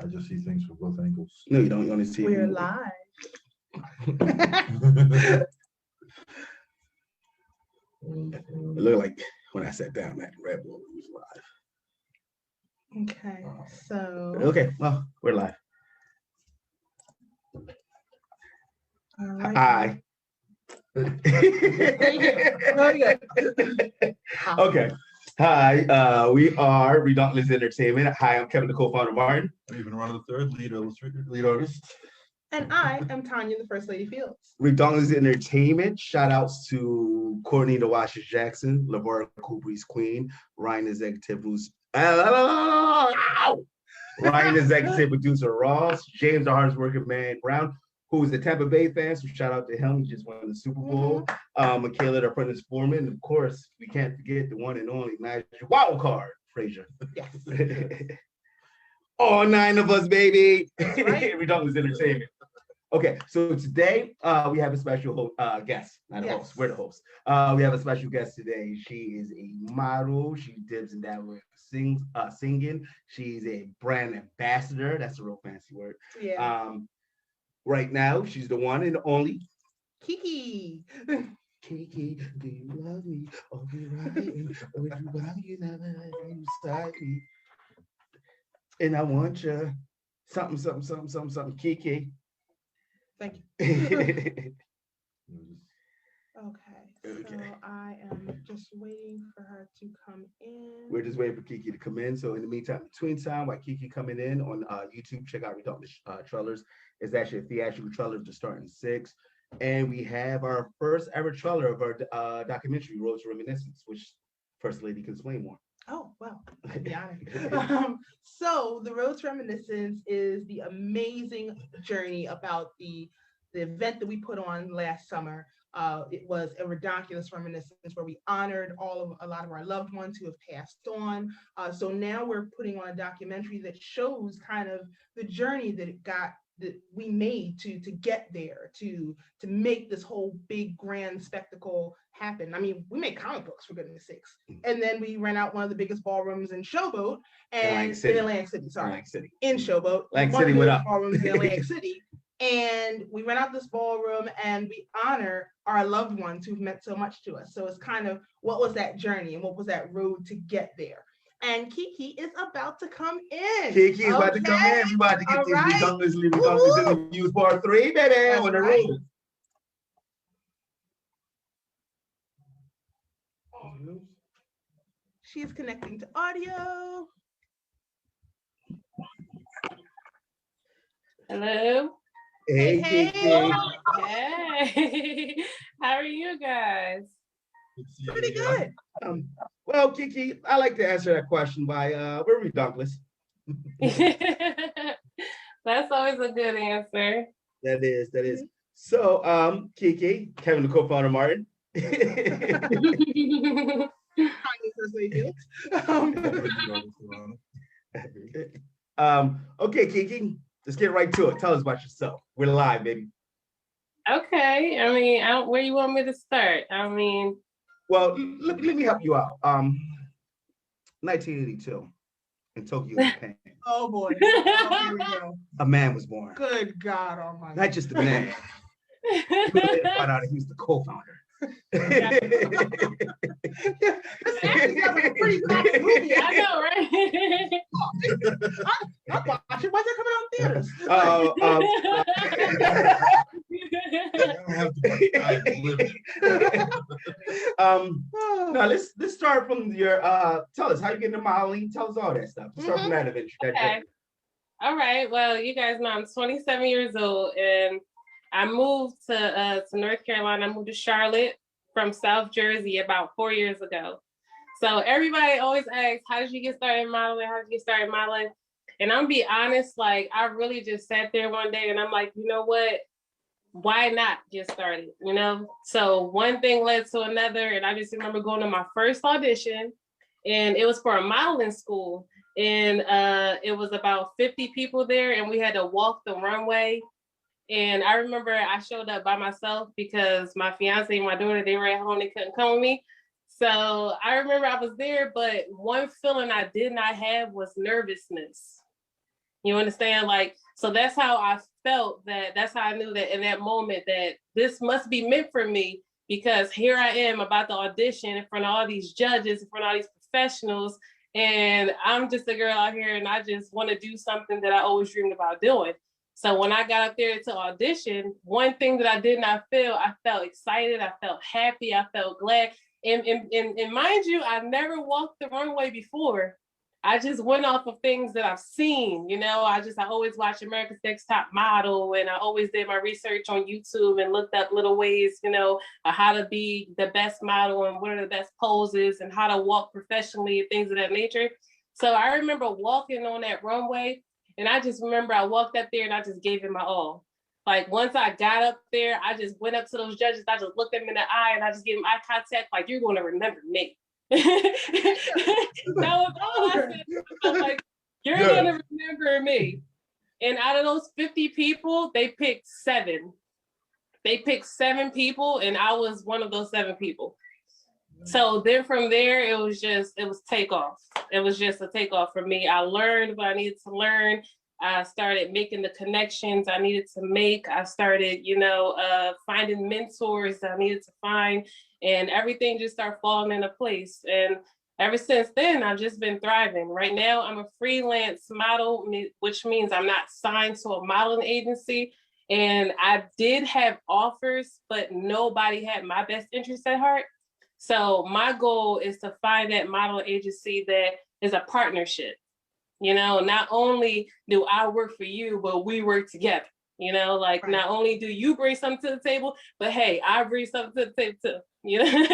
I just see things from both angles. No, you don't. You only see. We're live. It looked like when I sat down, that Red Bull was live. Okay, so. Okay, well, we're live. All right. Hi. Okay. Hi, we are Redonkulous Entertainment. Hi, I'm Kevin, the co-founder Martin. I'm even Ron the third lead artist. And I am Tanya, the First Lady Fields. Redonkulous Entertainment. Shout outs to Courtney the Washer Jackson, Lavora Kubri's Queen, Ryan Executive Ryan Executive Producer Ross, James the hardest working man Brown, who is a Tampa Bay fan, so shout out to him. He just won the Super Bowl. Michaela, the apprentice foreman, and of course, we can't forget the one and only Magic Wild Card, Frazier. Yes. All 9 of us, baby. Right. Redonkulous Entertainment. Okay, so today we have a special guest, not a host. We're the host. We have a special guest today. She is a model. She dips and dabbles with singing. She's a brand ambassador. That's a real fancy word. Yeah. Right now, she's the one and only Kiki. Kiki, do you love me? Or be right? Or would you love you never let you beside me? And I want you something, Kiki. Thank you. Okay. So I am just waiting for her to come in. We're just waiting for Kiki to come in. So in the meantime, between time, while Kiki coming in on YouTube, check out Redonkulous trailers. It's actually a theatrical trailer to start in 6. And we have our first ever trailer of our documentary, Road to Reminiscence, which First Lady can explain more. Oh, well, I'd be honored. So the Road to Reminiscence is the amazing journey about the event that we put on last summer. It was a Redonkulous Reminiscence where we honored a lot of our loved ones who have passed on. So now we're putting on a documentary that shows kind of the journey that we made to get there, to make this whole big grand spectacle happen. I mean, we made comic books, for goodness sakes. And then we rent out one of the biggest ballrooms in Showboat and in Atlantic City, in Showboat. Atlantic City, what up? Ballrooms in Atlantic City. And we rent out this ballroom and we honor our loved ones who've meant so much to us. So it's kind of, what was that journey and what was that road to get there? And Kiki is about to come in. Kiki is about to come in. We about to get this Redonkulously interviews part 3, baby, on the road. She's connecting to audio. Hello. Hey, Kiki. Hey. How are you guys? Pretty good. Well, Kiki, I like to answer that question by we're Redonkulous. That's always a good answer. That is. So, Kiki, Kevin, the co-founder Martin. Okay, Kiki, let's get right to it. Tell us about yourself. We're live, baby. Okay. I mean, where you want me to start? I mean, well, let me help you out. 1982 in Tokyo, Japan. Oh boy. Oh, here we go. A man was born. Good God Almighty. Not just a man. Find out he was the co-founder. This actually sounds like a pretty cool movie. I know, right? I'm watching. Why's that coming out in theaters? Now let's start from your tell us how you get into modeling. Tell us all that stuff. Let's start from that adventure. Okay. All right. Well, you guys know I'm 27 years old and I moved to North Carolina. I moved to Charlotte from South Jersey about 4 years ago. So everybody always asks, how did you get started modeling? How did you get started modeling? And I'm be honest, like I really just sat there one day and I'm like, you know what? Why not get started? You know? So one thing led to another. And I just remember going to my first audition and it was for a modeling school. And it was about 50 people there and we had to walk the runway. And I remember I showed up by myself because my fiance and my daughter, they were at home, they couldn't come with me. So I remember I was there, but one feeling I did not have was nervousness. You understand? Like, so that's how I felt that's how I knew that in that moment that this must be meant for me, because here I am about to audition in front of all these judges, in front of all these professionals. And I'm just a girl out here and I just want to do something that I always dreamed about doing. So when I got up there to audition, one thing that I did not feel, I felt excited, I felt happy, I felt glad. And mind you, I never walked the runway before. I just went off of things that I've seen, you know. I always watched America's Next Top Model, and I always did my research on YouTube and looked up little ways, you know, how to be the best model and what are the best poses and how to walk professionally and things of that nature. So I remember walking on that runway, and I just remember I walked up there and I just gave it my all. Like once I got up there, I just went up to those judges, I just looked them in the eye and I just gave them eye contact, like, you're going to remember me. That was all I said. I was like, you're gonna remember me. And out of those 50 people, they picked 7. They picked 7 people, and I was one of those 7 people. So then from there, it was takeoff. It was just a takeoff for me. I learned what I needed to learn. I started making the connections I needed to make. I started, finding mentors that I needed to find, and everything just started falling into place. And ever since then, I've just been thriving. Right now, I'm a freelance model, which means I'm not signed to a modeling agency. And I did have offers, but nobody had my best interest at heart. So my goal is to find that modeling agency that is a partnership. You know, not only do I work for you, but we work together. You know, like not only do you bring something to the table, but hey, I bring something to the table too. You know,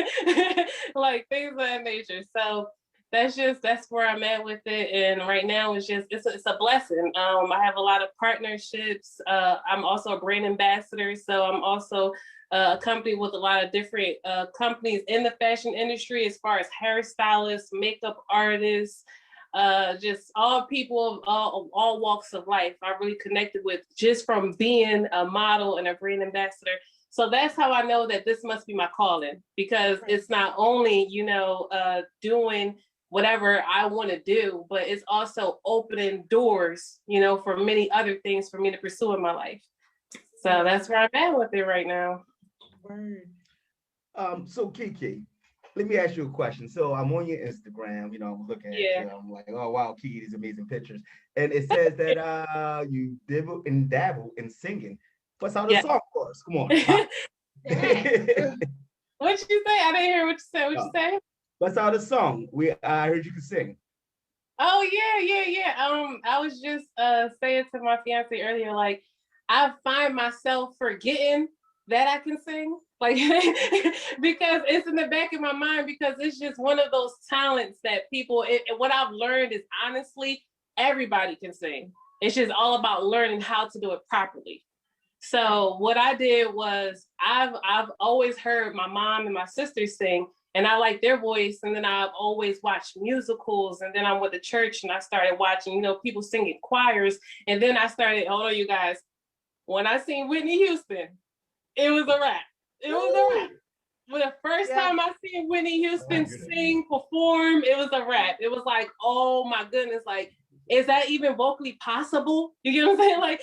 like things of that nature. So that's where I'm at with it. And right now it's a blessing. I have a lot of partnerships. I'm also a brand ambassador. So I'm also accompanied with a lot of different companies in the fashion industry, as far as hairstylists, makeup artists, just all people of all walks of life. I really connected with just from being a model and a brand ambassador. So that's how I know that this must be my calling, because it's not only, doing whatever I want to do, but it's also opening doors, for many other things for me to pursue in my life. So that's where I'm at with it right now. Word. So Kiki, let me ask you a question. So I'm on your Instagram, I'm looking at you. I'm like, oh wow, Kiki, these amazing pictures. And it says that you dabble in singing. What's out the song for us? Come on. What'd you say? I didn't hear what you said. What'd you say? What's out the song? I heard you could sing. Oh yeah. I was just saying to my fiance earlier, like, I find myself forgetting that I can sing, like, because it's in the back of my mind, because it's just one of those talents that what I've learned is, honestly, everybody can sing. It's just all about learning how to do it properly. So what I did was I've always heard my mom and my sisters sing, and I like their voice. And then I've always watched musicals, and then I went to church and I started watching, people singing choirs. And then I started, hold on, you guys, when I seen Whitney Houston, it was a wrap. It was a wrap. For the first time I seen Whitney Houston sing, perform, it was a wrap. It was like, oh my goodness, like, is that even vocally possible? You get what I'm saying? Like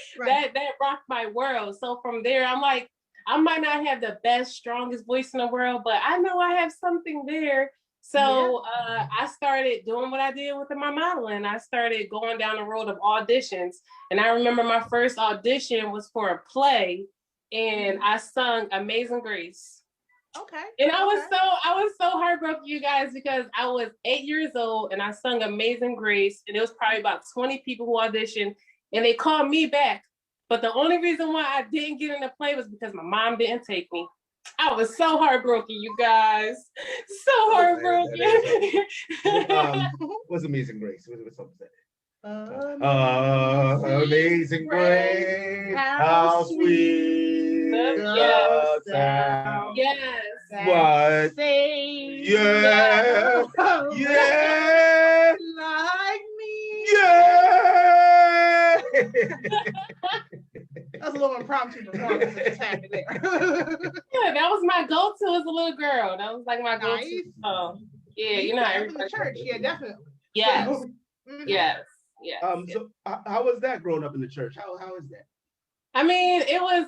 that rocked my world. So from there, I'm like, I might not have the best, strongest voice in the world, but I know I have something there. So I started doing what I did with my modeling. I started going down the road of auditions. And I remember my first audition was for a play, and I sung Amazing Grace. Okay. And I was so heartbroken, you guys, because I was 8 years old and I sung Amazing Grace, and it was probably about 20 people who auditioned, and they called me back. But the only reason why I didn't get in the play was because my mom didn't take me. I was so heartbroken, you guys. So heartbroken. What's Amazing Grace? What's something that? Amazing Grace, how sweet the sound. Yes. What? Yeah. Like me. Yeah. That's a little impromptu performance that just happened there. Yeah, that was my go-to as a little girl. That was like my go-to. Yeah, in the church. Yeah, definitely. Yes. So, Yes. Yeah. So how was that growing up in the church? How is that? I mean, it was,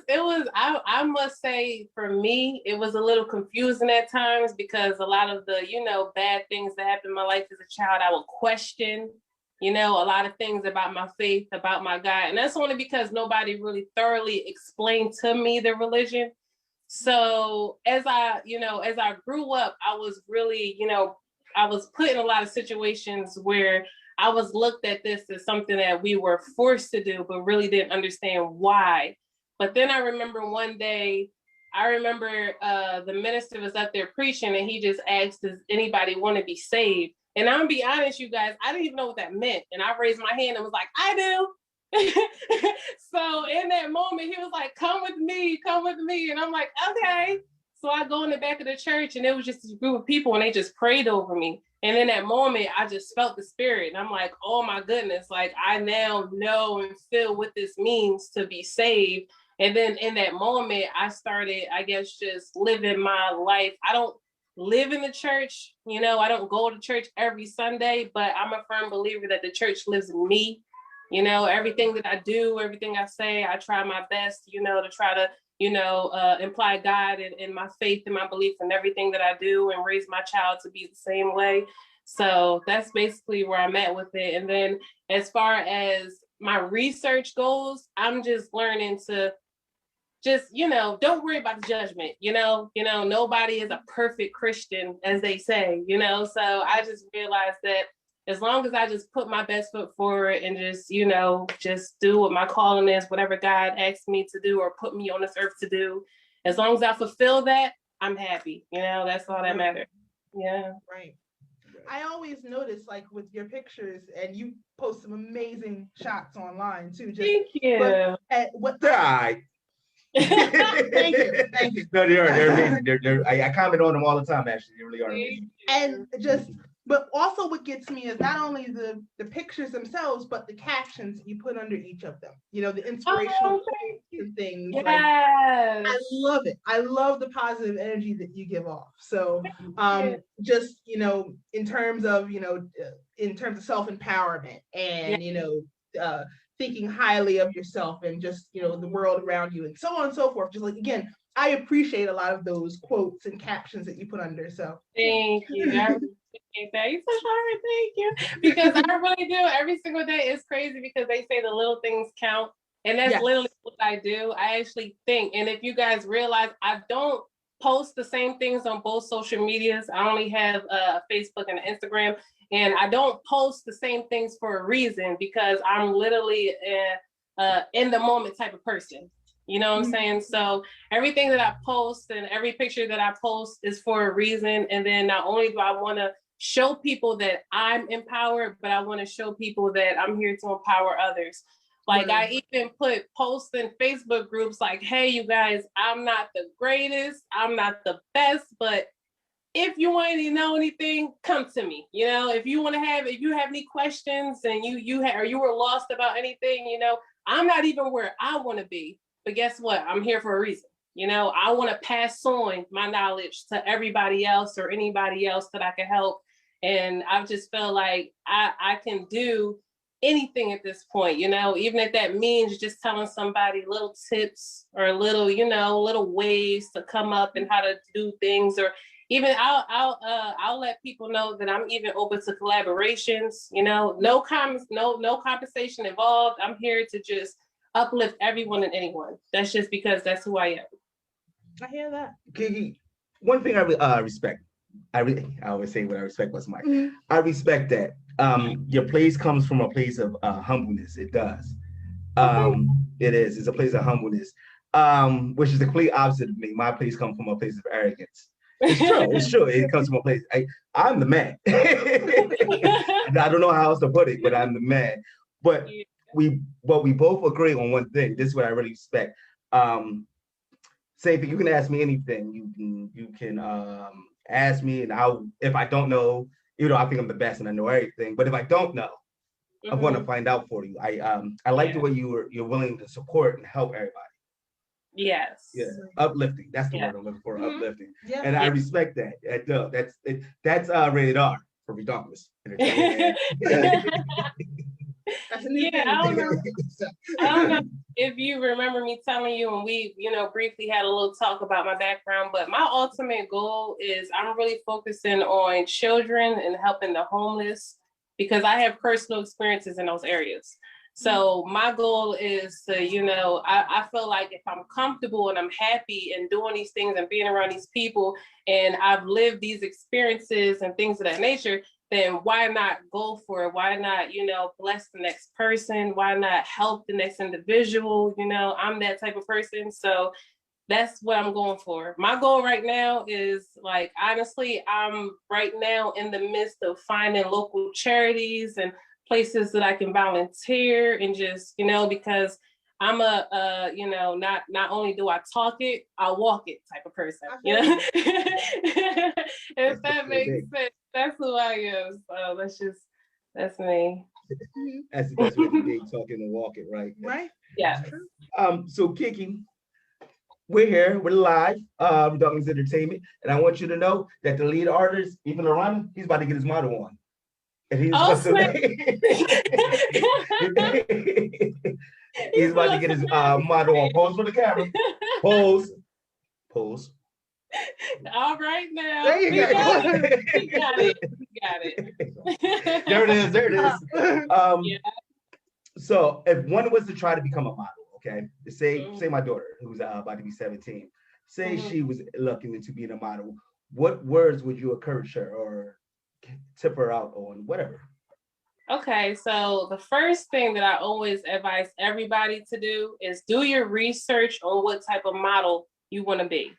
I must say for me, it was a little confusing at times because a lot of the, bad things that happened in my life as a child, I would question, a lot of things about my faith, about my God. And that's only because nobody really thoroughly explained to me the religion. So as I grew up, I was really, I was put in a lot of situations where I was looked at this as something that we were forced to do, but really didn't understand why. But then I remember one day, the minister was up there preaching and he just asked, does anybody want to be saved? And I'm gonna be honest, you guys, I didn't even know what that meant. And I raised my hand and was like, I do. So in that moment, he was like, come with me. And I'm like, okay. So I go in the back of the church and it was just a group of people and they just prayed over me. And in that moment, I just felt the spirit. And I'm like, oh my goodness, like I now know and feel what this means to be saved. And then in that moment, I started, I guess, just living my life. I don't live in the church, I don't go to church every Sunday, but I'm a firm believer that the church lives in me. Everything that I do, everything I say, I try my best, to try to imply God and my faith and my belief in everything that I do and raise my child to be the same way. So that's basically where I'm at with it. And then as far as my research goes, I'm just learning to just, don't worry about the judgment, nobody is a perfect Christian, as they say, so I just realized that as long as I just put my best foot forward and just, just do what my calling is, whatever God asks me to do or put me on this earth to do, as long as I fulfill that, I'm happy. That's all that matters. Yeah. Right. I always notice, like with your pictures, and you post some amazing shots online too. Thank you. Thank you. No, they're amazing. I comment on them all the time. Actually, they really are amazing. And but also what gets me is not only the pictures themselves, but the captions you put under each of them. The inspirational things. Yes. Like, I love it. I love the positive energy that you give off. So just in terms of self-empowerment and thinking highly of yourself and just the world around you and so on and so forth. Just like, again, I appreciate a lot of those quotes and captions that you put under. So thank you. I appreciate that. You're so hard. Thank you. Because I really do. Every single day is crazy because they say the little things count. And that's literally what I do. I actually think. And if you guys realize, I don't post the same things on both social medias. I only have Facebook and Instagram. And I don't post the same things for a reason because I'm literally in the moment type of person. You know what I'm saying? So everything that I post and every picture that I post is for a reason. And then not only do I want to show people that I'm empowered, but I want to show people that I'm here to empower others. Like I even put posts in Facebook groups like, hey, you guys, I'm not the greatest, I'm not the best, but if you want to know anything, come to me. If you have any questions and you were lost about anything, I'm not even where I want to be. But guess what? I'm here for a reason. I want to pass on my knowledge to everybody else or anybody else that I can help. And I just feel like I can do anything at this point, even if that means just telling somebody little tips or little ways to come up and how to do things, or even I'll let people know that I'm even open to collaborations, no compensation involved. I'm here to just uplift everyone and anyone. That's just because that's who I am. I hear that. Kiki, one thing I respect, I always say what I respect was Mike. I respect that your place comes from a place of humbleness. It does. It is. It's a place of humbleness, which is the complete opposite of me. My place comes from a place of arrogance. It's true. It's true. It comes from a place. I'm the man. I don't know how else to put it, but I'm the man. But we both agree on one thing. This is what I really respect. Same thing. You can ask me anything. You can ask me, and if I don't know, I think I'm the best and I know everything. But if I don't know, I'm going to find out for you. I like the way you're willing to support and help everybody. Yes. Yeah. Uplifting. That's the word I'm looking for. Uplifting. Yeah. And I respect that. That's rated R for Redonkulous. That's a new Yeah, I don't know. So- I don't know if you remember me telling you when we, briefly had a little talk about my background, but my ultimate goal is I'm really focusing on children and helping the homeless because I have personal experiences in those areas. So my goal is to, I feel like if I'm comfortable and I'm happy and doing these things and being around these people and I've lived these experiences and things of that nature, then why not go for it? Why not, bless the next person? Why not help the next individual? I'm that type of person. So that's what I'm going for. My goal right now is like, honestly, I'm right now in the midst of finding local charities and places that I can volunteer and just, because I'm not only do I talk it, I walk it type of person. If that makes sense, that's who I am. So that's me. That's the best way to be talking and walk it, right? Right. Yeah. So Kiki, we're here, we're live, Redonkulous Entertainment, and I want you to know that the lead artist, even Lorana, he's about to get his motto on. And he's about to he's about to get his motto on. Pose for the camera. Pose. All right now. There you go. We got it. There it is. Yeah. So if one was to try to become a model, okay, say my daughter who's about to be 17, say she was looking into being a model, what words would you encourage her or tip her out on, whatever? Okay, so the first thing that I always advise everybody to do is do your research on what type of model you want to be.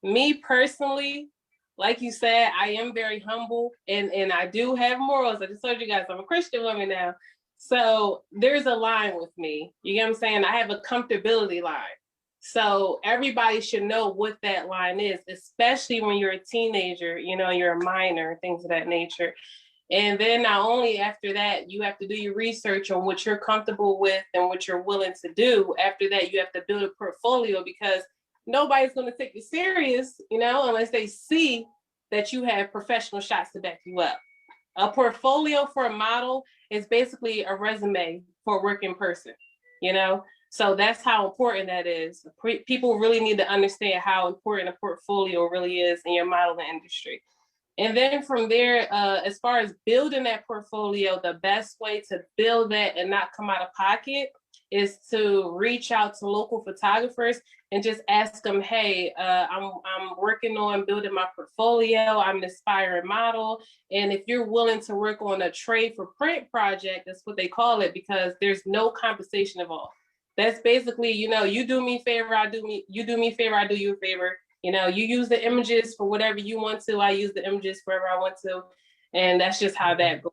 Me personally, like you said, I am very humble and I do have morals. I just told you guys I'm a Christian woman now. So there's a line with me. You get what I'm saying? I have a comfortability line. So everybody should know what that line is, especially when you're a teenager, you're a minor, things of that nature. And then not only after that, you have to do your research on what you're comfortable with and what you're willing to do. After that, you have to build a portfolio because nobody's going to take you serious, unless they see that you have professional shots to back you up. A portfolio for a model is basically a resume for a working person, So that's how important that is. People really need to understand how important a portfolio really is in your modeling industry. And then from there, as far as building that portfolio, the best way to build that and not come out of pocket is to reach out to local photographers and just ask them, hey, I'm working on building my portfolio. I'm an aspiring model. And if you're willing to work on a trade for print project, that's what they call it, because there's no compensation involved. That's basically, you do me a favor, you do me a favor, I do you a favor. You use the images for whatever you want to. I use the images for whatever I want to. And that's just how that goes.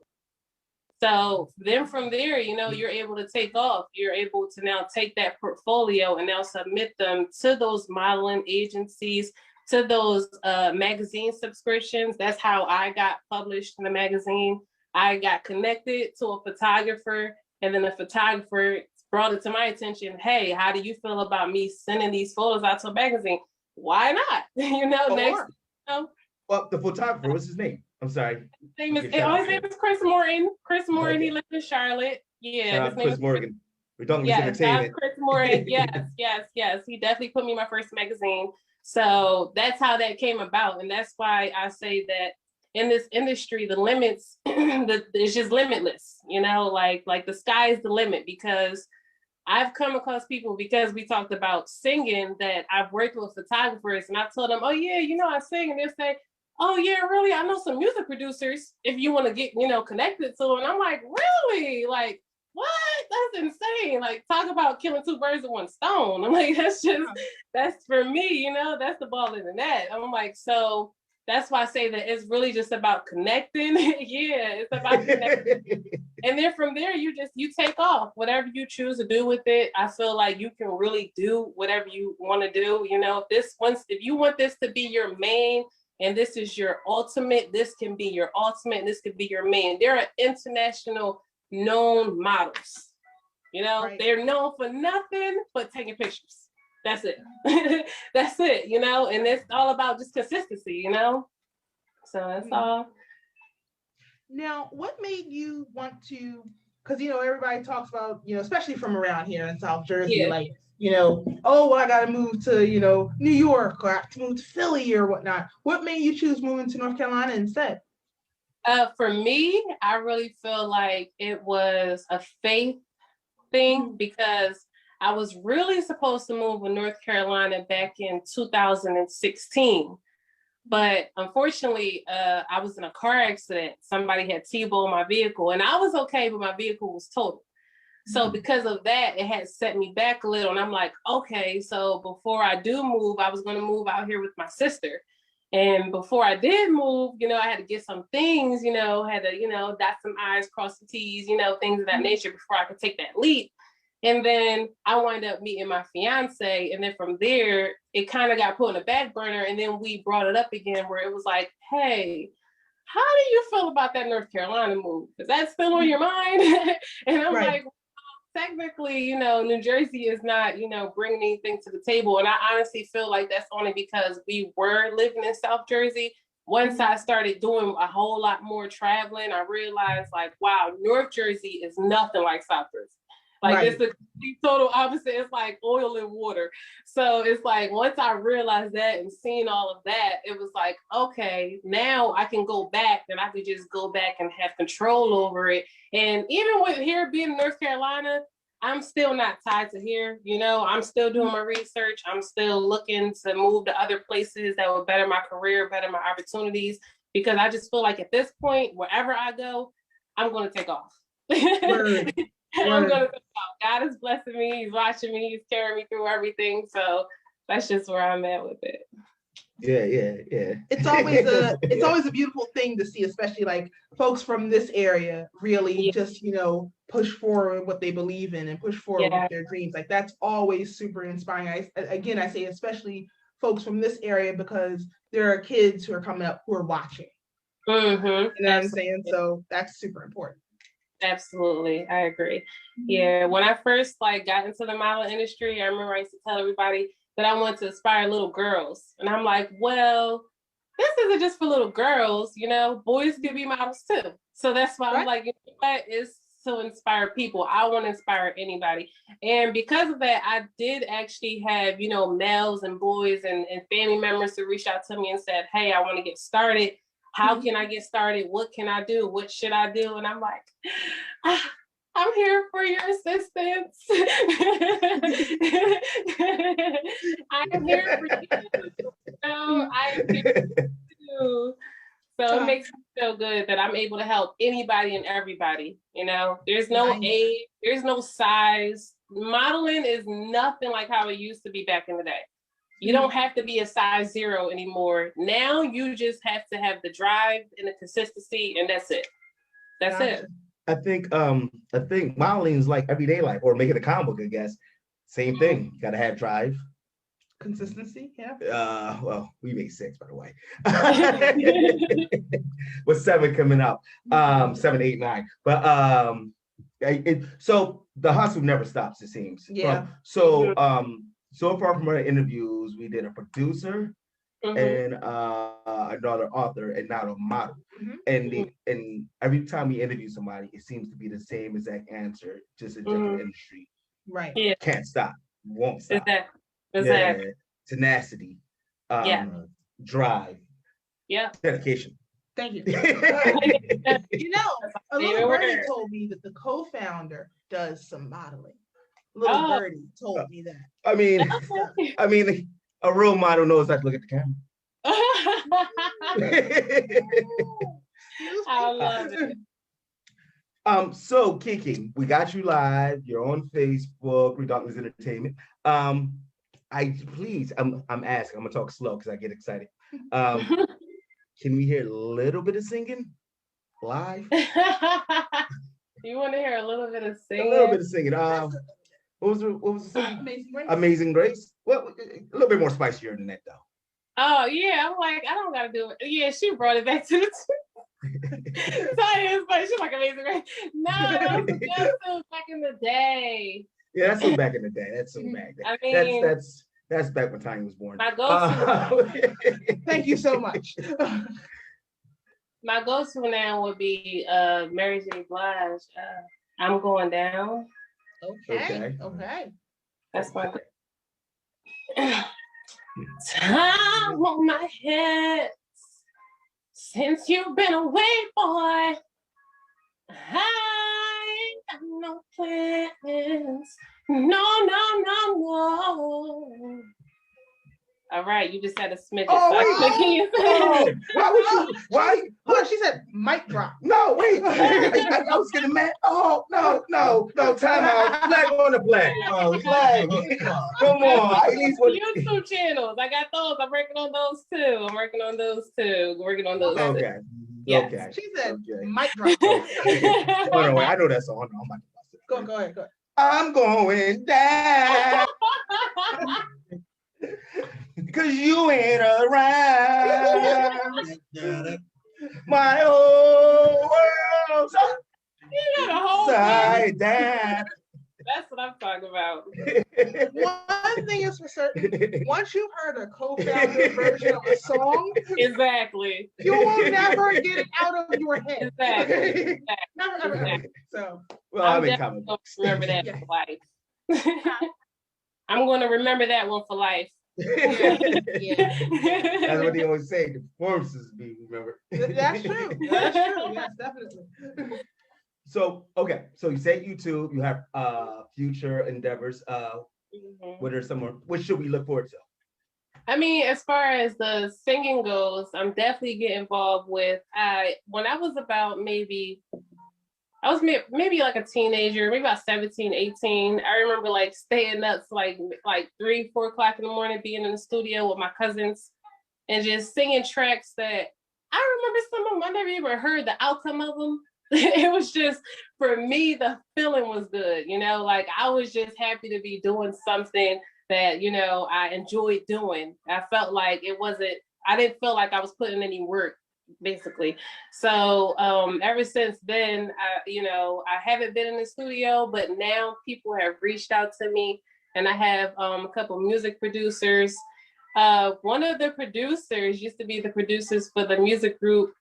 So then from there, you're able to take off. You're able to now take that portfolio and now submit them to those modeling agencies, to those magazine subscriptions. That's how I got published in the magazine. I got connected to a photographer, and then the photographer brought it to my attention. Hey, how do you feel about me sending these photos out to a magazine? Why not? Next. Well, the photographer, what's his name? I'm sorry. His name is Chris Morton. Chris Morton, okay. He lives in Charlotte. Yeah. Chris Morgan. Redonkulous Entertainment. Chris Morton. Yes. He definitely put me in my first magazine. So that's how that came about. And that's why I say that in this industry, the limits, it's just limitless, like the sky is the limit, because I've come across people, because we talked about singing, that I've worked with photographers and I told them, oh yeah, I sing, and they'll say, oh yeah, really? I know some music producers if you want to get, connected to them. And I'm like, really? Like, what? That's insane. Like, talk about killing two birds with one stone. I'm like, that's for me, that's the ball in the net. I'm like, so that's why I say that it's really just about connecting. Yeah, it's about connecting. And then from there, you take off whatever you choose to do with it. I feel like you can really do whatever you want to do. If you want this to be your main, and this is your ultimate, this can be your ultimate, and this could be your main. There are international known models. Right. They're known for nothing but taking pictures. That's it. That's it, and it's all about just consistency, So that's all. Now, what made you want to because everybody talks about, especially from around here in South Jersey, Yeah. like, oh, well, I got to move to, New York, or I have to move to Philly or whatnot. What made you choose moving to North Carolina instead? For me, I really feel like it was a faith thing because I was really supposed to move to North Carolina back in 2016. But unfortunately, I was in a car accident. Somebody had T-boned my vehicle, and I was okay, but my vehicle was totaled. So because of that, it had set me back a little. And I'm like, okay, so before I do move, I was going to move out here with my sister. And before I did move, I had to get some things, had to, dot some I's, cross some T's, things of that nature before I could take that leap. And then I wound up meeting my fiance. And then from there, it kind of got put on the back burner. And then we brought it up again where it was like, hey, how do you feel about that North Carolina move? Is that still on your mind? And I'm like, technically, New Jersey is not, bringing anything to the table. And I honestly feel like that's only because we were living in South Jersey. Once I started doing a whole lot more traveling, I realized like, wow, North Jersey is nothing like South Jersey. Like it's the total opposite. It's like oil and water. So it's like, once I realized that and seeing all of that, it was like, okay, now I can go back and I could just go back and have control over it. And even with here being in North Carolina, I'm still not tied to here. I'm still doing my research. I'm still looking to move to other places that will better my career, better my opportunities, because I just feel like at this point, wherever I go, I'm going to take off. I'm going to take off. God is blessing me. He's watching me. He's carrying me through everything. So that's just where I'm at with it. Yeah. It's always a beautiful thing to see, especially like folks from this area really just, push forward what they believe in and push forward with their dreams. Like that's always super inspiring. I say especially folks from this area because there are kids who are coming up who are watching. Mm-hmm. You know what I'm saying? So that's super important. Absolutely. I agree. Yeah. When I first got into the modeling industry, I remember I used to tell everybody that I wanted to inspire little girls. And I'm like, well, this isn't just for little girls, boys can be models too. So that's why I'm like, what is to inspire people? I want to inspire anybody. And because of that, I did actually have, males and boys and family members who reached out to me and said, hey, I want to get started. How can I get started? What can I do? What should I do? And I'm like, I'm here for your assistance. I am here for you. I am here for you. So it makes me feel good that I'm able to help anybody and everybody. There's no age, there's no size. Modeling is nothing like how it used to be back in the day. You don't have to be a size 0 anymore. Now you just have to have the drive and the consistency, and that's it. That's it. I think modeling is like everyday life, or making a comic book, I guess. Same thing. You gotta have drive. Consistency, yeah. Well, we made 6, by the way. With 7 coming up. 7, 8, 9. But so the hustle never stops, it seems. Yeah. So far from our interviews, we did a producer and another author and now a model. And every time we interview somebody, it seems to be the same exact answer, just a different industry. Right. Yeah. Can't stop. Won't stop. Exactly. Yeah. Tenacity. Drive. Yeah. Dedication. Thank you. A little birdie told me that the co-founder does some modeling. Little birdie told me that. I mean, a role model knows how to look at the camera. I love it. So Kiki, we got you live. You're on Facebook, Redonkulous Entertainment. I'm asking. I'm gonna talk slow because I get excited. Can we hear a little bit of singing live? You want to hear a little bit of singing? A little bit of singing. What was the song? Amazing Grace. Amazing Grace. Well, a little bit more spicier than that, though. Oh yeah, I'm like, I don't gotta do it. Yeah, she brought it back to the. Sorry, but she's like Amazing Grace. No, that's so back in the day. Yeah, that's so back in the day. That's so back. I mean, that's back when Tanya was born. My go-to. Thank you so much. My go-to now would be Mary J. Blige. I'm going down. Okay. Okay. That's my time on my head. Since you've been away, boy, I ain't got no plans. No, no, no, no. All right, you just had a smidget. Oh, so wait. Oh, why would you? Why? Hold on, she said mic drop. No, wait. I was getting mad. Oh, no. Time out. Flag on the flag. Flag. Come on. At least what? YouTube channels. I got those. I'm working on those too. Okay. Yes. Okay. She said Okay. mic drop. Oh, no, wait. I know that song. No, I'm not gonna Go ahead. I'm going down because you ain't around. My whole world's upside down. That's what I'm talking about. One thing is for certain, once you've heard a co-founder version of a song, Exactly. you will never get it out of your head. Exactly. Never, ever. So, Well, I'm I'm in definitely comic going to remember that for life. I'm going to remember that one for life. yeah. That's what they always say. The performances be remembered. That's true. Yes, definitely. So, okay. So you say YouTube, you have future endeavors. What are some more? What should we look forward to? I mean, as far as the singing goes, I'm definitely getting involved with, when I was about maybe like a teenager, maybe about 17, 18. I remember like staying up to like 3, 4 o'clock in the morning, being in the studio with my cousins and just singing tracks that I remember some of them, I never even heard the outcome of them. It was just, for me, the feeling was good, like I was just happy to be doing something that, I enjoyed doing. I felt like I didn't feel like I was putting any work, basically. So ever since then, I haven't been in the studio, but now people have reached out to me and I have a couple music producers. One of the producers used to be the producers for the music group,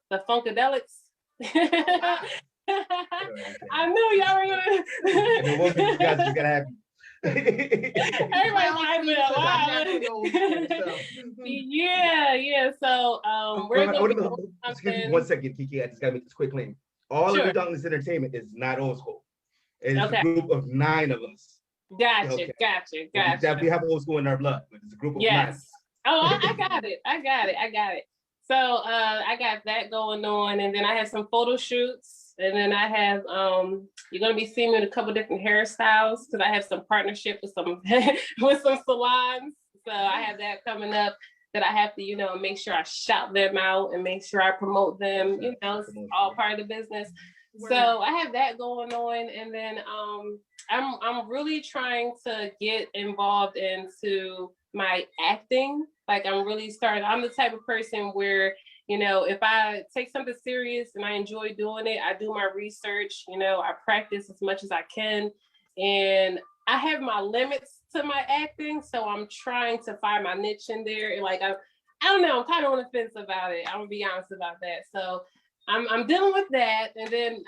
the Funkadelics. I knew y'all were gonna. The woman you guys just gotta have. Everybody's like, yeah. So we're gonna be excuse me 1 second, Kiki. I just gotta make this quick claim. All of Redonkulous Entertainment is not old school. It's a group of 9 of us. Gotcha. We definitely have old school in our blood, but it's a group of 9. Oh, I got it. So I got that going on, and then I have some photo shoots, and then I have you're gonna be seeing me in a couple different hairstyles because I have some partnership with some with some salons. So I have that coming up that I have to make sure I shout them out and make sure I promote them. It's all part of the business. So I have that going on, and then I'm really trying to get involved into my acting. Like I'm the type of person where, if I take something serious and I enjoy doing it, I do my research, I practice as much as I can. And I have my limits to my acting. So I'm trying to find my niche in there. Like, I don't know, I'm kind of on the fence about it. I'm gonna be honest about that. So I'm dealing with that. And then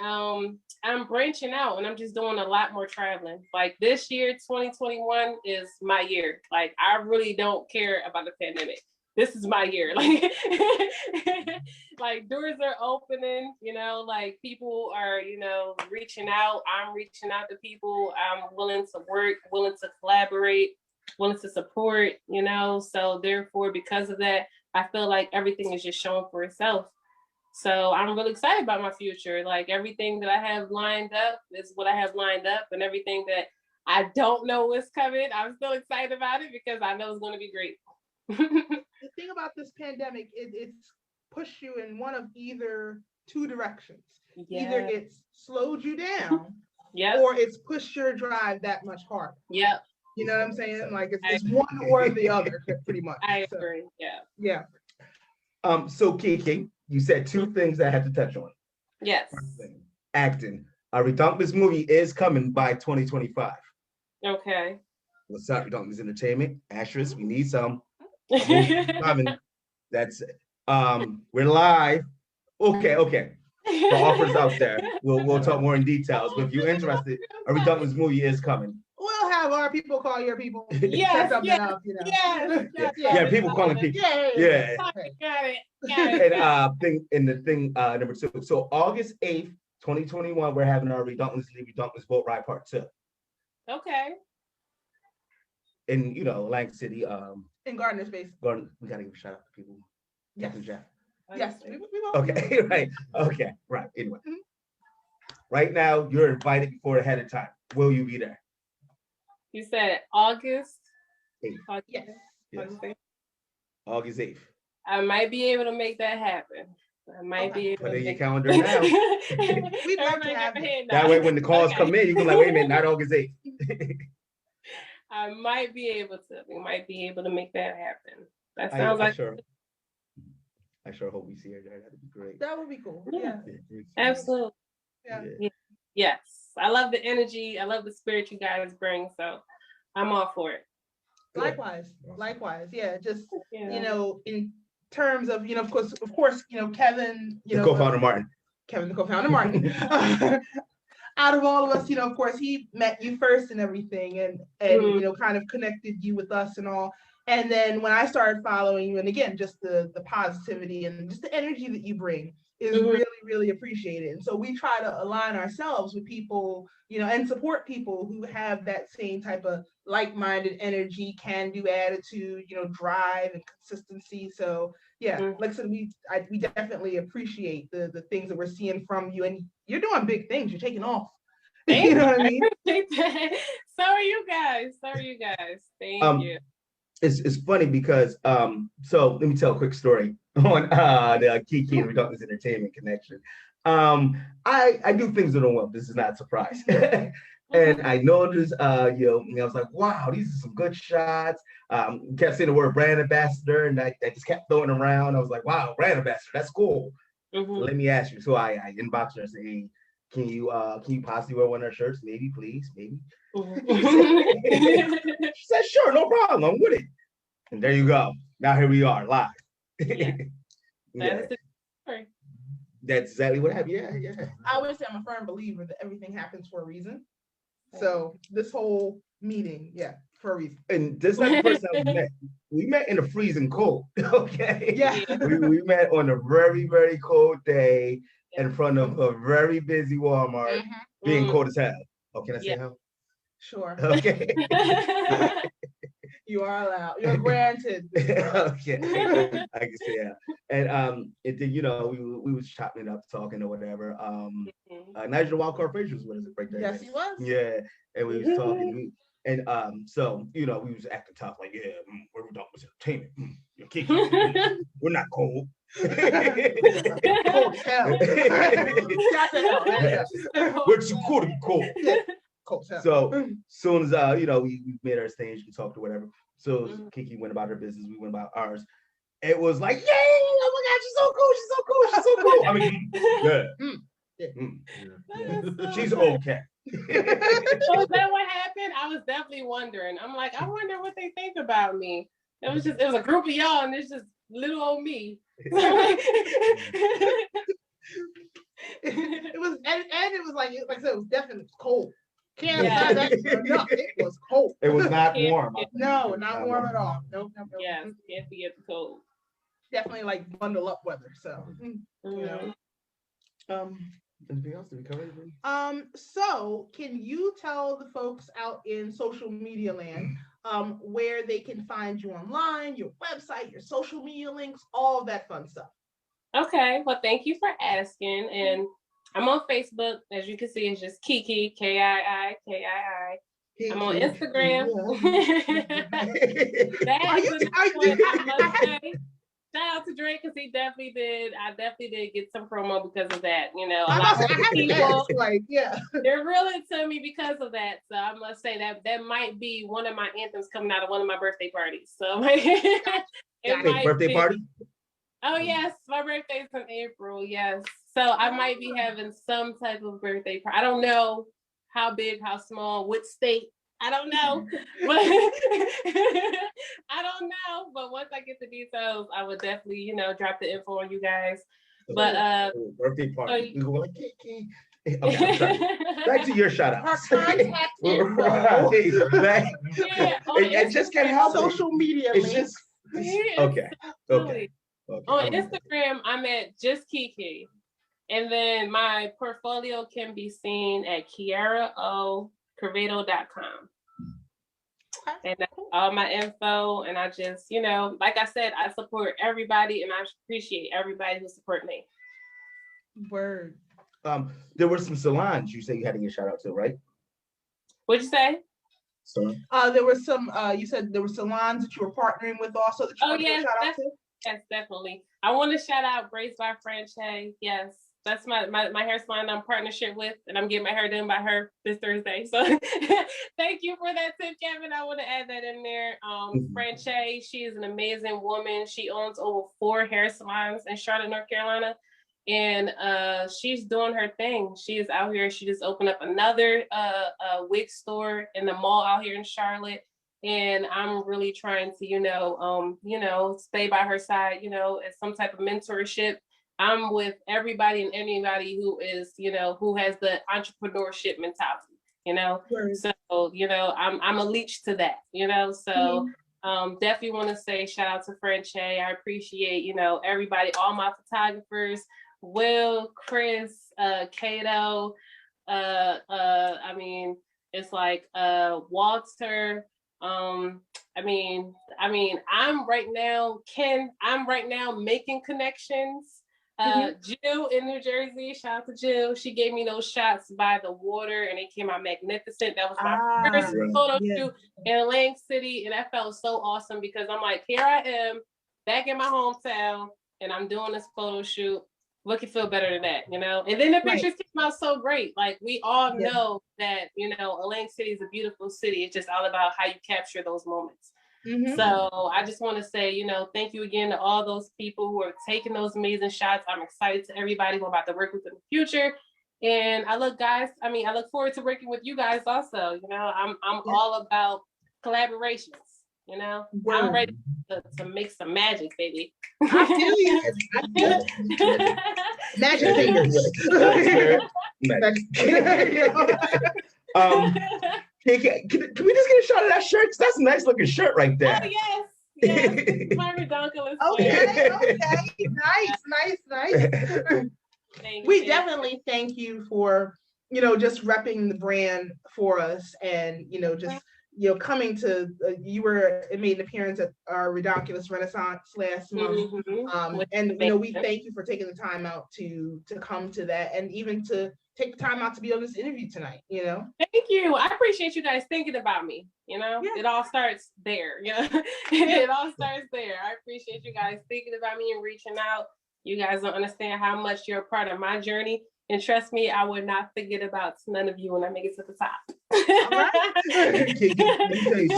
I'm branching out and I'm just doing a lot more traveling. Like this year, 2021 is my year. Like I really don't care about the pandemic. This is my year. Like doors are opening, like people are, reaching out. I'm reaching out to people. I'm willing to work, willing to collaborate, willing to support, so therefore, because of that, I feel like everything is just showing for itself. So I'm really excited about my future. Like everything that I have lined up is what I have lined up, and everything that I don't know what's coming, I'm still excited about it because I know it's going to be great. The thing about this pandemic, it's pushed you in one of either 2 directions. Yeah. Either it's slowed you down, Yep. or it's pushed your drive that much harder. Yep. You know what I'm saying? Like it's one or the other, pretty much. I agree. Yeah. So Kiki, you said 2 things that I have to touch on. Yes. Acting. Our Redonkulous movie is coming by 2025. Okay. What's up, Redonkulous Entertainment? Asterisk, we need some. Coming. That's it. We're live. Okay. The offer's out there. We'll talk more in details. But if you're interested, a Redonkulous movie is coming. We'll have our people call your people. Yes, Set something yes, up, you know. Yeah, people calling people. Yeah. Got it. Got it. And the thing number 2. So August 8th, 2021, we're having our Redonkulous boat ride part 2. Okay. In Lang City. In Gardner Space. Gordon, we gotta give a shout out to people. Yes. Captain Jeff. Yes. We will. Okay, right. Okay, right. Anyway. Right now, you're invited before ahead of time. Will you be there? You said August. 8th. August. Yes. Yes. August 8th. August 8th. I might be able to make that happen. I might be able Put to it in your make calendar now. We'd love to Everybody have got it. ahead That now. way, when the calls Okay. come in, you can be like, wait a minute, not August 8th. I might be able to. We might be able to make that happen. That I sounds like sure hope we see her there. That'd be great. That would be cool. Yeah. Yeah. absolutely. Yeah. Yes. I love the energy. I love the spirit you guys bring. So I'm all for it. Likewise. Awesome. Likewise. Yeah. Just Yeah. in terms of of course, Kevin, The co-founder Martin. Kevin, the co-founder Martin. Out of all of us, of course, he met you first and everything, and kind of connected you with us and all. And then when I started following you, and again, just the positivity and just the energy that you bring is really, really appreciated. And so we try to align ourselves with people, and support people who have that same type of like-minded energy, can-do attitude, drive and consistency. So yeah, like I said, we definitely appreciate the things that we're seeing from you, and you're doing big things. You're taking off. You know what I mean? So are you guys. Thank you. It's funny because so let me tell a quick story on the Kiki and Redonkulous Entertainment connection. I do things that don't work. This is not a surprise. And I noticed, I was like, wow, these are some good shots. Kept saying the word brand ambassador, and I just kept throwing it around. I was like, wow, brand ambassador, that's cool. Let me ask you. So I inboxed her and said, hey, can you possibly wear one of our shirts? Maybe, please, maybe. She said, sure, no problem. I'm with it. And there you go. Now here we are, live. Yeah. Yeah. That's exactly what happened. Yeah. I always say I'm a firm believer that everything happens for a reason. So this whole meeting, for a reason. And this is not the first time we met. We met in the freezing cold. Okay. Yeah. We met on a very, very cold day in front of a very busy Walmart, being cold as hell. Oh, can I say how? Sure. Okay. You are allowed. You're granted. Okay. I can say that. And then we was chopping it up, talking or whatever. Nigel Wildcard Frazier was with us at break that Yes, day. he was. Yeah, and we was talking. And so we was acting tough, like, we're Redonkulous Entertainment. You're kicking. We're not cold. Cold as hell. We're too cool to be cold. Cold as hell. So soon as we made our stage, we talked or whatever. So Kiki went about her business, we went about ours. It was like, yay! Oh my God, she's so cool! I mean, yeah. She's okay. So is that what happened? I was definitely wondering. I'm like, I wonder what they think about me. It was a group of y'all, and it's just little old me. It was like I said, it was definitely cold. Can't say that enough. It was cold. It was not warm. No, not warm at all. Nope. Yes, can't be at the cold. Definitely like bundle up weather. So Anything else to be covered? So can you tell the folks out in social media land where they can find you online, your website, your social media links, all that fun stuff? Okay, well, thank you for asking. And I'm on Facebook. As you can see, it's just Kiki, Kiii. I'm on Instagram. Shout out to Drake because he definitely did. I definitely did get some promo because of that. A lot of people, they're really to me because of that. So I must say that might be one of my anthems coming out of one of my birthday parties. So birthday party? Oh yes, my birthday's in April. Yes, so I might be having some type of birthday party. I don't know how big, how small, what state. I don't know, but I don't know. But once I get the details, I would definitely, drop the info on you guys. But birthday party. so- We go like Kiki. Okay, I'm sorry. Back to your shout Her outs. contact info. Right. Yeah, on I just can't help it. Social media It's links. just Yeah, okay. Okay. on I'm with it. Instagram, I'm at just Kiki. And then my portfolio can be seen at kiaraocurvado.com. And that's all my info. And I just, like I said, I support everybody and I appreciate everybody who support me. Word. There were some salons you said you had to get shout out to, right? What'd you say? So There were some, you said there were salons that you were partnering with also that you Oh, want to give a yes, shout out to? Yes, definitely. I want to shout out Braids by Franche. Yes, that's my hair salon I'm in partnership with, and I'm getting my hair done by her this Thursday. So thank you for that tip, Kevin. I want to add that in there. Franche, she is an amazing woman. She owns over 4 hair salons in Charlotte, North Carolina. And she's doing her thing. She is out here. She just opened up another wig store in the mall out here in Charlotte. And I'm really trying to, stay by her side, as some type of mentorship. I'm with everybody and anybody who is, who has the entrepreneurship mentality, Word. So, I'm a leech to that, so definitely want to say shout out to Franche. I appreciate, everybody, all my photographers, Will, Chris, Kato, it's like Walter. I'm right now making connections. Jill in New Jersey, shout out to Jill. She gave me those shots by the water and they came out magnificent. That was my first photo shoot in Atlantic City. And that felt so awesome because I'm like, here I am back in my hometown and I'm doing this photo shoot. What could feel better than that, And then the pictures came out so great. Like we all know that, Atlantic City is a beautiful city. It's just all about how you capture those moments. So I just want to say, thank you again to all those people who are taking those amazing shots. I'm excited to everybody who I'm about to work with in the future. And I look forward to working with you guys also. I'm all about collaborations, I'm ready to make some magic, baby. I feel you. Magic fingers. Can we just get a shot of that shirt? Because that's a nice looking shirt right there. Oh, yes. My Redonkulous. Okay. Nice. We definitely thank you for, just repping the brand for us and, just, coming to, it made an appearance at our Redonkulous Renaissance last month. And, we thank you for taking the time out to come to that and even to take the time out to be on this interview tonight, Thank you. I appreciate you guys thinking about me, It all starts there, It all starts there. I appreciate you guys thinking about me and reaching out. You guys don't understand how much you're a part of my journey. And trust me, I would not forget about none of you when I make it to the top. All right.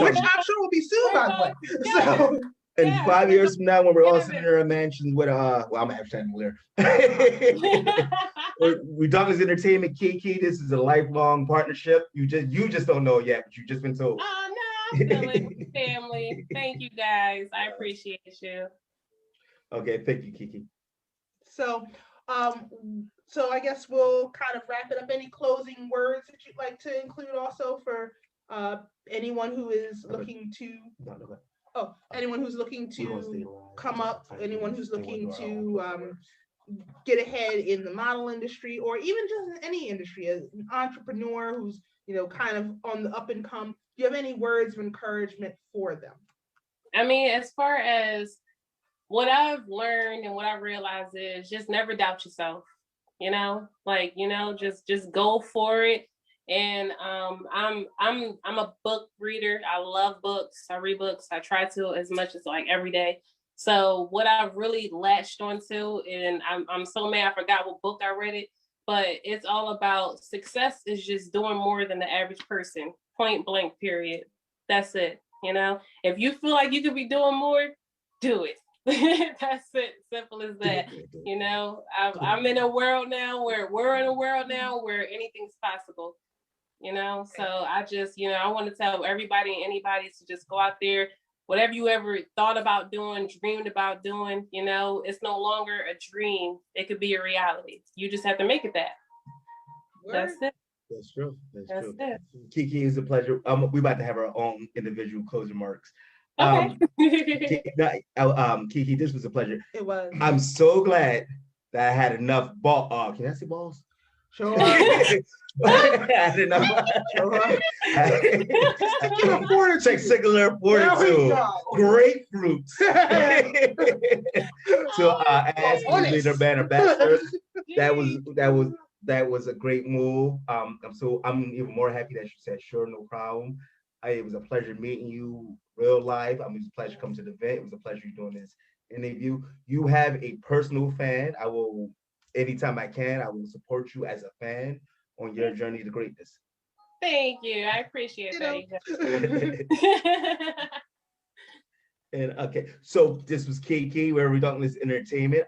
Which I'm sure will be soon, by the way. So, and 5 years from now, when we're all sitting in our mansions with I'm hashtag Blair. Redonkulous Entertainment, Kiki. This is a lifelong partnership. You just don't know it yet, but you've just been told. Oh no, I feel it, family. Thank you guys. I appreciate you. Okay, thank you, Kiki. So I guess we'll kind of wrap it up. Any closing words that you'd like to include also for anyone who is looking to anyone who's looking to come up, anyone who's looking to get ahead in the model industry or even just in any industry, as an entrepreneur who's kind of on the up and come, do you have any words of encouragement for them? As far as what I've learned and what I realized is just never doubt yourself. Just go for it. And I'm a book reader. I love books. I read books. I try to as much as every day. So what I've really latched onto, and I'm so mad I forgot what book I read it, but it's all about success is just doing more than the average person. Point blank, period. That's it. If you feel like you could be doing more, do it. That's it. Simple as that. I'm in a world now where we're in a world now where anything's possible. So I just, I want to tell everybody and anybody to just go out there, whatever you ever thought about doing, dreamed about doing, you know, it's no longer a dream. It could be a reality. You just have to make it that. That's it. That's true. That's true. it. Kiki, it's a pleasure. We about to have our own individual closing remarks. Okay. Kiki, this was a pleasure. It was. I'm so glad that I had enough ball. Can I say balls? Sure. I had enough. Check singular fortitude. Grapefruits. So as leader band ambassador, that was a great move. I'm even more happy that you said sure, no problem. It was a pleasure meeting you real life. It was a pleasure coming to the event. It was a pleasure doing this interview. You have a personal fan. I will, anytime I can, I will support you as a fan on your journey to greatness. Thank you. I appreciate that. And okay, so this was Kiki. We're Redonkulous Entertainment.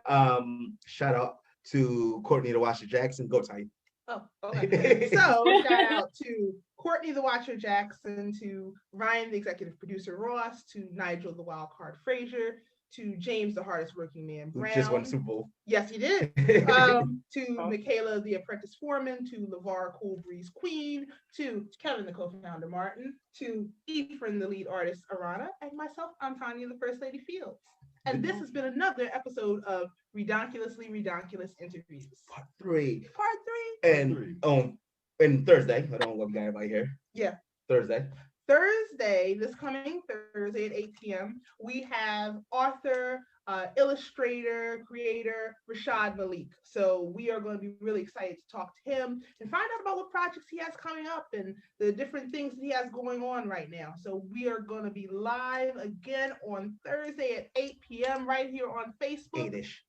Shout out to Courtney the Washer Jackson. Go Ty. Oh, okay. So shout out to Courtney the Watcher Jackson, to Ryan the executive producer Ross, to Nigel the Wild Card Frazier, to James the hardest working man Brown. Who just won the Super Bowl. Yes, he did. To Michaela the apprentice foreman, to LeVar Cool Breeze Queen, to Kevin the co-founder Martin, to Ephraim the lead artist Arana, and myself, I'm Tanya the first lady Fields. And this has been another episode of Redonkulously Redonkulous Interviews. Part 3. Part 3. And Thursday, I don't know what we got everybody here. Yeah. Thursday, this coming Thursday at 8 p.m., we have author, illustrator, creator, Rashad Malik. So we are going to be really excited to talk to him and find out about what projects he has coming up and the different things that he has going on right now. So we are going to be live again on Thursday at 8 p.m. right here on Facebook. 8-ish.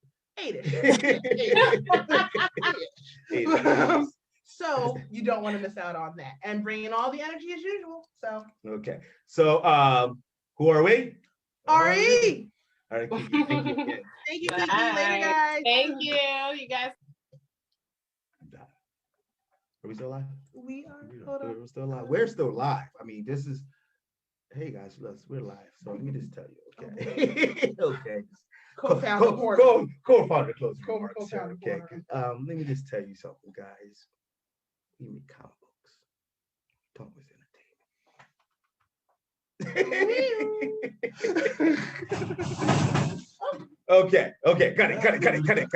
8-ish. So you don't want to miss out on that, and bringing all the energy as usual. So okay. So who are we? RE. All right. Thank you. Thank you. Thank you. Later, guys. Thank you. You guys. Are we still live? We are. Hold on. We're still live. We're still live. I mean, this is. Hey guys, we're live. So let me just tell you. Okay. Okay. Co-founder. Co-founder. Close. Co-founder. Okay. Let me just tell you something, guys. We make comic books. Don't was entertainment. Okay. Cut it.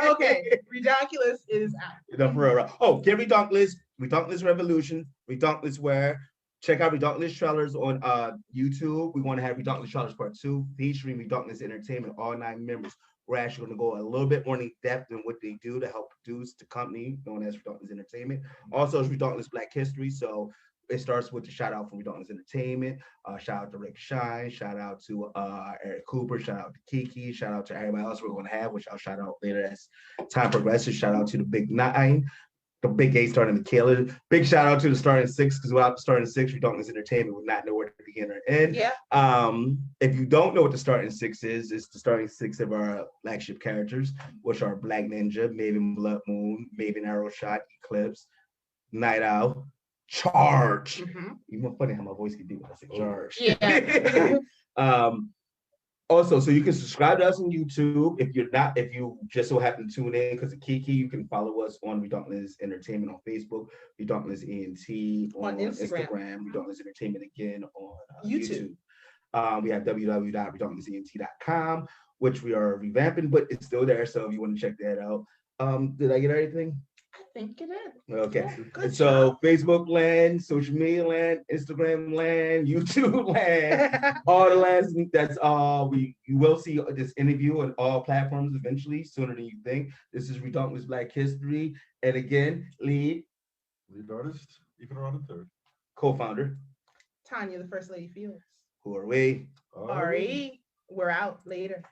Okay. Redonkulous is out. Oh, get Redonkulous Revolution, Redonkulous Wear. Check out Redonkulous Trailers on YouTube. We want to have Redonkulous Trailers Part 2 featuring Redonkulous Entertainment, all 9 members. We're actually going to go a little bit more in depth in what they do to help produce the company known as Redonkulous Entertainment. Also, it's Redonkulous Black History. So it starts with the shout out from Redonkulous Entertainment. Shout out to Rick Shine. Shout out to Eric Cooper. Shout out to Kiki. Shout out to everybody else we're going to have, which I'll shout out later as time progresses. Shout out to the Big 9. The Big 8 starting Michaela. Big shout out to the starting 6, because without the starting 6, Redonkulous Entertainment would not know where to begin or end. Yeah. If you don't know what the starting 6 is, it's the starting 6 of our flagship characters, which are Black Ninja, Maven Blood Moon, Maven Arrow Shot, Eclipse, Night Owl, Charge. Even funny how my voice can do when I say Charge. Yeah. Also, so you can subscribe to us on YouTube. If you just so happen to tune in because of Kiki, you can follow us on Redonkulous Entertainment on Facebook, Redonkulous ENT on Instagram, Redonkulous Entertainment again on YouTube. We have www.redonkulously.com, which we are revamping, but it's still there. So if you want to check that out. Did I get everything? I think it is. Okay. Yeah, And so Facebook land, social media land, Instagram land, YouTube land, all the lands. That's all. You will see this interview on all platforms eventually, sooner than you think. This is Redonkulous Black History. And again, lead artist, Ephraim III. Co-founder. Tanya, the first lady Fields. Who are we? RE. We're out later.